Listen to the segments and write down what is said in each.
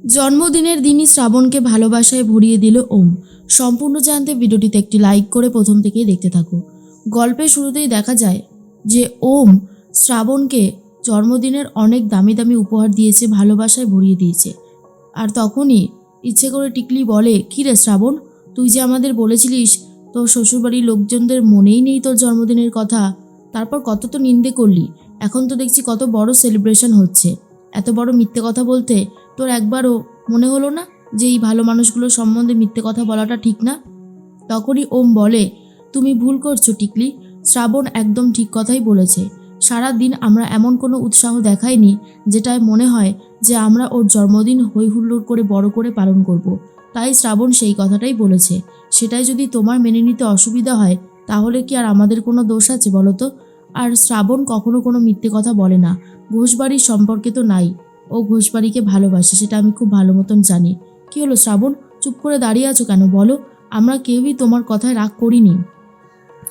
জন্মদিনের দিনই শ্রাবণকে ভালোবাসায় ভরিয়ে দিল ওম। সম্পূর্ণ জানতে ভিডিওটিতে একটি লাইক করে প্রথম থেকেই দেখতে থাকো। গল্পের শুরুতেই দেখা যায় যে ওম শ্রাবণকে জন্মদিনের অনেক দামি দামি উপহার দিয়েছে, ভালোবাসায় ভরিয়ে দিয়েছে। আর তখনই ইচ্ছে করে টিকলি বলে, কী রে শ্রাবণ, তুই যে আমাদের বলেছিলিস তোর শ্বশুরবাড়ির লোকজনদের মনেই নেই তোর জন্মদিনের কথা, তারপর কত তো নিন্দে করলি, এখন তো দেখছি কত বড় সেলিব্রেশন হচ্ছে, এত বড় মিথ্যে কথা বলতে তোর একবারও মনে হলো না যে এই ভালো মানুষগুলোর সম্বন্ধে মিথ্যে কথা বলাটা ঠিক না? তখনই ওম বলে, তুমি ভুল করছো টিকলি, শ্রাবণ একদম ঠিক কথাই বলেছে। সারা দিন আমরা এমন কোনো উৎসাহ দেখাইনি যেটায় মনে হয় যে আমরা ওর জন্মদিন হইহুল্লোড় করে বড় করে পালন করব। তাই শ্রাবণ সেই কথাটাই বলেছে। সেটাই যদি তোমার মেনে নিতে অসুবিধা হয় তাহলে কি আর আমাদের কোনো দোষ আছে বলো তো? আর শ্রাবণ কখনো কোনো মিথ্যে কথা বলে না। ঘোষবাড়ির সম্পর্কে তো নাই, ও ঘোষবাড়িকে ভালোবাসে, সেটা আমি খুব ভালো মতন জানি। কি হলো শ্রাবণ, চুপ করে দাঁড়িয়ে আছো কেন বলো? আমরা কেউই তোমার কথায় রাগ করিনি।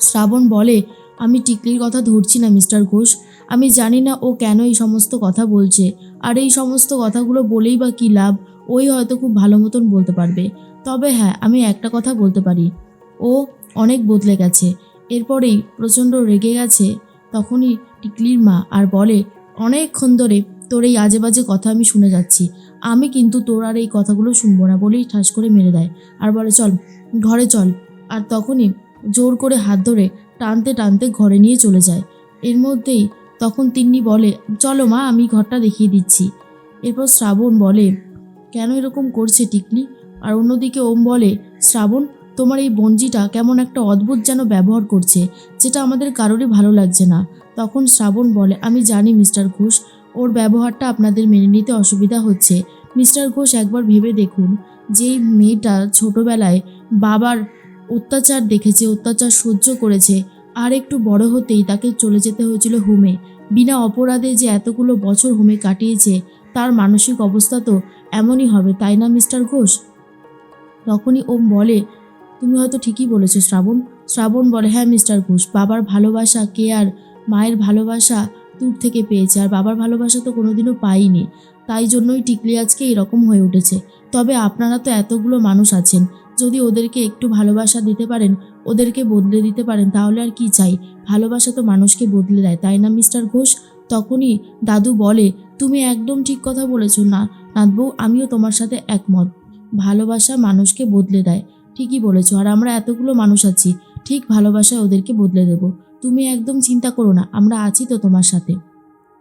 শ্রাবণ বলে, আমি টিকলির কথা ধরছি না মিস্টার ঘোষ। আমি জানি না ও কেন এই সমস্ত কথা বলছে, আর এই সমস্ত কথাগুলো বলেই বা কী লাভ, ওই হয়তো খুব ভালো মতন বলতে পারবে। তবে হ্যাঁ, আমি একটা কথা বলতে পারি, ও অনেক বদলে গেছে। এরপরেই প্রচণ্ড রেগে গেছে তখনই টিকলির মা, আর বলে, অনেকক্ষণ ধরে তোর এই আজে বাজে কথা আমি শুনে যাচ্ছি, আমি কিন্তু তোর আর এই কথাগুলো শুনবো না বলেই ঠাস করে মেরে দেয়। আর বলে, চল ঘরে চল। আর তখনই জোর করে হাত ধরে টানতে টানতে ঘরে নিয়ে চলে যায়। এর মধ্যেই তখন তিন্নি বলে, চলো মা, আমি ঘরটা দেখিয়ে দিচ্ছি। এরপর শ্রাবণ বলে, কেন এরকম করছে টিকলি? আর অন্যদিকে ওম বলে, শ্রাবণ, তোমার এই বঞ্জিটা কেমন একটা অদ্ভুত যেন ব্যবহার করছে, যেটা আমাদের কারোরই ভালো লাগছে না। তখন শ্রাবণ বলে, আমি জানি মিস্টার ঘোষ, ওর ব্যবহারটা আপনাদের মেনে নিতে অসুবিধা হচ্ছে। মিস্টার ঘোষ, একবার ভেবে দেখুন, যেই মেয়েটা ছোটবেলায় বাবার অত্যাচার দেখেছে, অত্যাচার সহ্য করেছে, আর একটু বড় হতেই তাকে চলে যেতে হয়েছিল হোমে, বিনা অপরাধে যে এতগুলো বছর হোমে কাটিয়েছে, তার মানসিক অবস্থা তো এমনই হবে, তাই না মিস্টার ঘোষ? তখনই ওম বলে, তুমি হয়তো ঠিকই বলেছো শ্রাবণ। শ্রাবণ বলে, হ্যাঁ মিস্টার ঘোষ, বাবার ভালোবাসা, কেয়ার, মায়ের ভালোবাসা দূর থেকে পেয়েছে, আর বাবার ভালোবাসা তো কোনোদিনও পাইনি। তাই জন্যই টিকলি আজকে এরকম হয়ে উঠেছে। তবে আপনারা তো এতগুলো মানুষ আছেন, যদি ওদেরকে একটু ভালোবাসা দিতে পারেন, ওদেরকে বদলে দিতে পারেন, তাহলে আর কি চাই? ভালোবাসা তো মানুষকে বদলে দেয়, তাই না মিস্টার ঘোষ? তখনই দাদু বলে, তুমি একদম ঠিক কথা বলেছো না নাতবউ, আমিও তোমার সাথে একমত। ভালোবাসা মানুষকে বদলে দেয়, ঠিকই বলেছো। আর আমরা এতগুলো মানুষ আছি, ঠিক ভালোবাসায় ওদেরকে বদলে দেব। তুমি একদম চিন্তা করো না, আমরা আছি তো তোমার সাথে।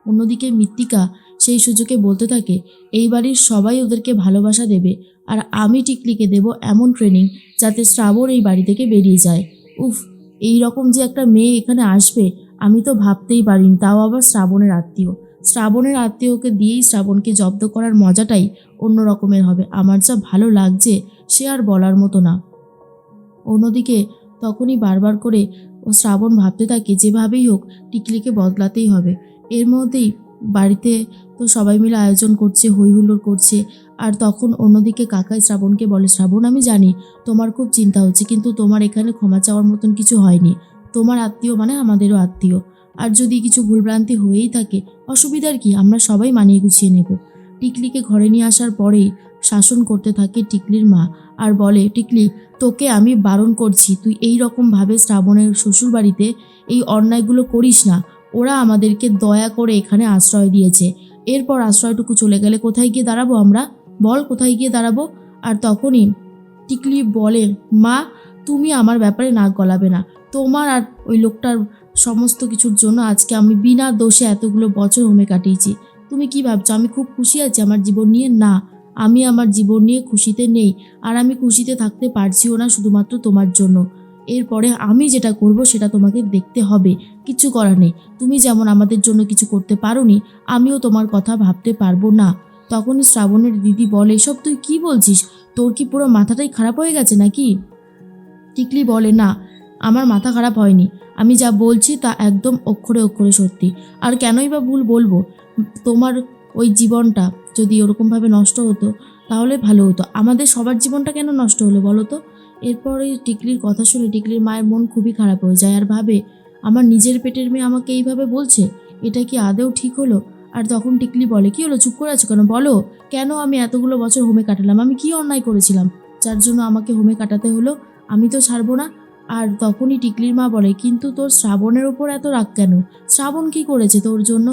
অন্যদিকে মৃত্তিকা সেই সুযোগে বলতে থাকে, এই বাড়ির সবাই ওদেরকে ভালোবাসা দেবে, আর আমি টিকলিকে দেব এমন ট্রেনিং যাতে শ্রাবণ এই বাড়ি থেকে বেরিয়ে যায়। উফ, এই রকম যে একটা মেয়ে এখানে আসবে আমি তো ভাবতেই পারিনি, তাও আবার শ্রাবণের আত্মীয়। শ্রাবণের আত্মীয়কে দিয়েই শ্রাবণকে জব্দ করার মজাটাই অন্য রকমের হবে। আমার যা ভালো লাগছে সে আর বলার মতো না। অন্যদিকে তখনই বারবার করে শ্রাবণ ভাবতে থাকে, যেভাবেই হোক টিকলিকে বদলাতেই হবে। এর মধ্যেই বাড়িতে তো সবাই মিলে আয়োজন করছে, হই হুল্লোড় করছে। আর তখন অন্যদিকে কাকাই শ্রাবণকে বলে, শ্রাবণ, আমি জানি তোমার খুব চিন্তা হচ্ছে, কিন্তু তোমার এখানে ক্ষমা চাওয়ার মতন কিছু হয়নি। তোমার আত্মীয় মানে আমাদেরও আত্মীয়, আর যদি কিছু ভুলভ্রান্তি হয়েই থাকে, অসুবিধার কি, আমরা সবাই মানিয়ে গুছিয়ে নেব। টিকলিকে ঘরে নিয়ে আসার পরেই শাসন করতে থাকে টিকলির মা, আর বলে, টিকলি, তোকে আমি বারণ করছি, তুই এই রকমভাবে শ্রাবণের শ্বশুরবাড়িতে এই অন্যায়গুলো করিস না। ওরা আমাদেরকে দয়া করে এখানে আশ্রয় দিয়েছে, এরপর আশ্রয়টুকু চলে গেলে কোথায় গিয়ে দাঁড়াবো আমরা? বল, কোথায় গিয়ে দাঁড়াবো? আর তখনই টিকলি বলে, মা, তুমি আমার ব্যাপারে নাক গলাবে না। তোমার আর ওই লোকটার সমস্ত কিছুর জন্য আজকে আমি বিনা দোষে এতগুলো বছর হোমে কাটিয়েছি। তুমি কি ভাবছো আমি খুব খুশি আছি আমার জীবন নিয়ে? না, আমি আমার জীবন নিয়ে খুশিতে নেই, আর আমি খুশিতে থাকতে পারছিও না শুধুমাত্র তোমার জন্য। এরপরে আমি যেটা করব সেটা তোমাকে দেখতে হবে, কিছু করার নেই। তুমি যেমন আমাদের জন্য কিছু করতে পারোনি, আমিও তোমার কথা ভাবতে পারবো না। তখনই শ্রাবণের দিদি বলে, এসব তুই কি বলছিস? তোর কি পুরো মাথাটাই খারাপ হয়ে গেছে নাকি? টিকলি বলে, না, আমার মাথা খারাপ হয়নি, আমি যা বলছি তা একদম অক্ষরে অক্ষরে সত্যি। আর কেনই বা ভুল বলবো? তোমার ওই জীবনটা যদি ওরকমভাবে নষ্ট হতো তাহলে ভালো হতো, আমাদের সবার জীবনটা কেন নষ্ট হলো বলো তো? এরপরে টিকলির কথা শুনে টিকলির মায়ের মন খুবই খারাপ হয়ে যায়, আর ভাবে, আমার নিজের পেটের মেয়ে আমাকে এইভাবে বলছে, এটা কি আদৌ ঠিক হলো? আর তখন টিকলি বলে, কি হলো, চুপ করে আছো কেন, বলো কেন আমি এতগুলো বছর হোমে কাটালাম, আমি কি অন্যায় করেছিলাম যার জন্য আমাকে হোমে কাটাতে হলো, আমি তো ছাড়বো না। আর তখনই টিকলির মা বলে, কিন্তু তোর শ্রাবণের ওপর এত রাগ কেন, শ্রাবণ কি করেছে তোর জন্য,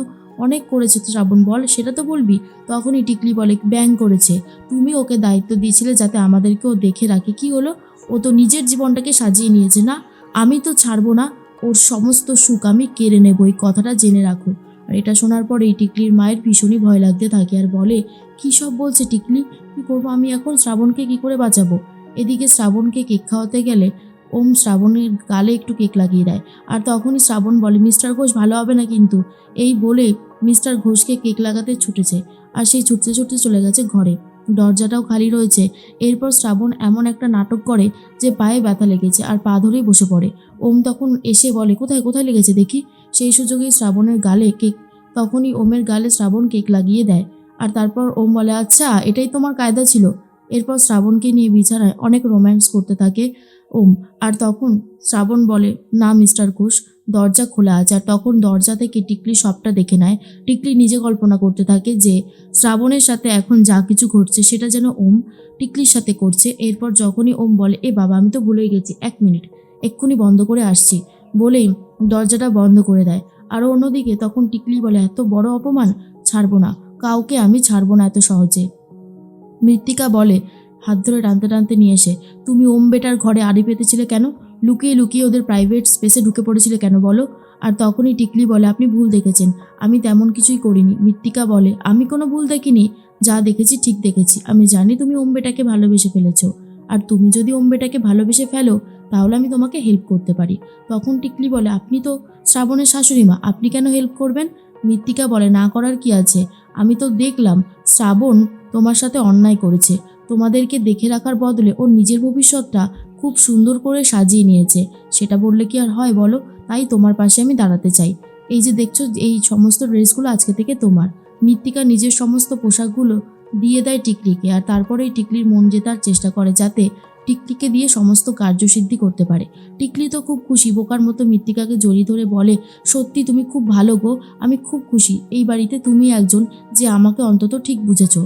অনেক করেছে তো শ্রাবণ, বল সেটা তো বলবি। তখনই টিকলি বলে, ব্যাং করেছে, তুমি ওকে দায়িত্ব দিয়েছিলে যাতে আমাদেরকে ও দেখে রাখে, কি হলো, ও তো নিজের জীবনটাকে সাজিয়ে নিয়েছে না, আমি তো ছাড়বো না, ওর সমস্ত সুখ আমি কেড়ে নেবো, এই কথাটা জেনে রাখো। আর এটা শোনার পরেই টিকলির মায়ের ভীষণই ভয় লাগতে থাকে আর বলে, কী সব বলছে টিকলি, কী করবো আমি এখন, শ্রাবণকে কি করে বাঁচাবো। এদিকে শ্রাবণকে কেক খাওয়াতে গেলে ওম শ্রাবণের গালে একটু কেক লাগিয়ে দেয়। আর তখনই শ্রাবণ বলে, মিস্টার ঘোষ ভালো হবে না কিন্তু, এই বলে মিস্টার ঘোষকে কেক লাগাতে ছুটেছে আর সেই ছুটতে ছুটতে চলে গেছে ঘরে। দরজাটাও খালি রয়েছে। এরপর শ্রাবণ এমন একটা নাটক করে যে পায়ে ব্যথা লেগেছে আর পা ধরেই বসে পড়ে। ওম তখন এসে বলে, কোথায় কোথায় লেগেছে দেখি। সেই সুযোগেই শ্রাবণের গালে কেক, তখনই ওমের গালে শ্রাবণ কেক লাগিয়ে দেয়। আর তারপর ওম বলে, আচ্ছা এটাই তোমার কায়দা ছিল। এরপর শ্রাবণকে নিয়ে বিছানায় অনেক রোম্যান্স করতে থাকে ওম। আর তখন শ্রাবণ বলে, না মিস্টার ঘোষ, দরজা খোলা আছে। আর তখন দরজা থেকে টিকলি সবটা দেখে নেয়। টিকলি নিজে কল্পনা করতে থাকে যে শ্রাবণের সাথে এখন যা কিছু ঘটছে সেটা যেন ওম টিকলির সাথে করছে। এরপর যখনই ওম বলে, এ বাবা আমি তো ভুলেই গেছি, 1 মিনিট এক্ষুনি বন্ধ করে আসছি, বলেই দরজাটা বন্ধ করে দেয়। আর অন্যদিকে তখন টিকলি বলে, এত বড় অপমান, ছাড়বো না, কাউকে আমি ছাড়বো না এত সহজে। মৃত্তিকা বলে, হাত ধরে টানতে টানতে নিয়ে এসে, তুমি ওম বেটার ঘরে আড়ি পেতেছিলে কেন, লুকিয়ে লুকিয়ে ওদের প্রাইভেট স্পেসে ঢুকে পড়েছিলে কেন বলো। আর তখনই টিকলি বলে, আপনি ভুল দেখেছেন, আমি তেমন কিছুই করিনি। মৃত্তিকা বলে, আমি কোনো ভুল দেখিনি, যা দেখেছি ঠিক দেখেছি, আমি জানি তুমি ওম বেটাকে ভালোবেসে ফেলেছো, আর তুমি যদি ওম বেটাকে ভালোবেসে ফেলো তাহলে আমি তোমাকে হেল্প করতে পারি। তখন টিকলি বলে, আপনি তো শ্রাবণের শাশুড়ি মা, আপনি কেন হেল্প করবেন। মৃত্তিকা বলে, না করার কি আছে, আমি তো দেখলাম শ্রাবণ তোমার সাথে অন্যায় করেছে, তোমাদেরকে দেখে রাখার বদলে ওর নিজের ভবিষ্যৎটা খুব সুন্দর করে সাজিয়ে নিয়েছে, সেটা বললে কি আর হয় বলো, তাই তোমার পাশে আমি দাঁড়াতে চাই। এই যে দেখছো এই সমস্ত ড্রেসগুলো আজকে থেকে তোমার। মৃত্তিকা নিজের সমস্ত পোশাকগুলো দিয়ে দেয় টিকলিকে আর তারপরেই টিকলির মন জেতার চেষ্টা করে যাতে টিকলিকে দিয়ে সমস্ত কার্যসিদ্ধি করতে পারে। টিকলি তো খুব খুশি, বোকার মতো মৃত্তিকাকে জড়িয়ে ধরে বলে, সত্যি তুমি খুব ভালো গো, আমি খুব খুশি এই বাড়িতে তুমি একজন যে আমাকে অন্তত ঠিক বুঝেছো।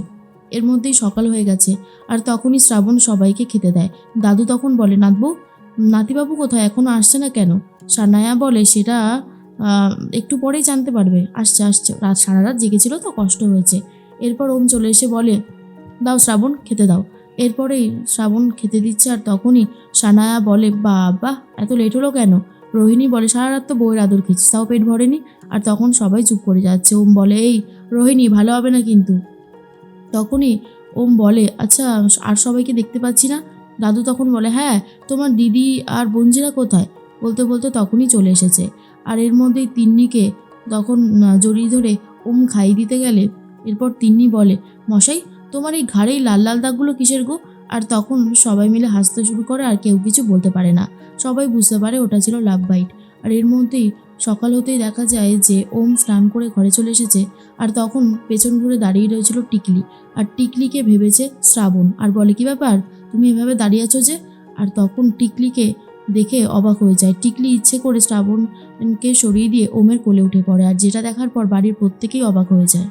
এর মধ্যেই সকাল হয়ে গেছে আর তখনই শ্রাবণ সবাইকে খেতে দেয়। দাদু তখন বলে, নাতবু, নাতিবাবু কোথায়, এখনো আসছে না কেন। সানায়া বলে, সেটা একটু পরেই জানতে পারবে, আসছে আসছে, রাত সারা রাত জেগেছিল তো কষ্ট হয়েছে। এরপর ওম চলে এসে বলে, দাও শ্রাবণ খেতে দাও। এরপরেই শ্রাবণ খেতে দিচ্ছে আর তখনই সানায়া বলে, বাবা এত লেট হলো কেন। রোহিণী বলে, সারা রাত তো বউয়ের আদর খেয়েছিস তাও পেট ভরেনি। আর তখন সবাই চুপ করে যাচ্ছে। ওম বলে, এই রোহিণী ভালো হবে না কিন্তু। তখনই ওম বলে, আচ্ছা আর সবাইকে দেখতে পাচ্ছি না। দাদু তখন বলে, হ্যাঁ তোমার দিদি আর বোনজিরা কোথায়। বলতে বলতে তখনই চলে এসেছে। আর এর মধ্যেই তিন্নিকে তখন জড়িয়ে ধরে ওম খাইয়ে দিতে গেলে এরপর তিন্নি বলে, মশাই তোমার এই ঘাড়েই লাল লাল দাগগুলো কিসের গো। আর তখন সবাই মিলে হাসতে শুরু করে আর কেউ কিছু বলতে পারে না। সবাই বুঝতে পারে ওটা ছিল লাভ বাইট। আর এর মধ্যেই সকাল হতেই দেখা যায় যে ওম স্নান করে ঘরে চলে এসেছে। আর তখন পেছন ঘুরে দাঁড়িয়ে রয়েছিল টিকলি। আর টিকলিকে ভেবেছে শ্রাবণ আর বলে, কি ব্যাপার তুমি এভাবে দাঁড়িয়ে আছো যে। আর তখন টিকলিকে দেখে অবাক হয়ে যায়। টিকলি ইচ্ছে করে শ্রাবণকে সরিয়ে দিয়ে ওমের কোলে উঠে পড়ে আর যেটা দেখার পর বাড়ির প্রত্যেকেই অবাক হয়ে যায়।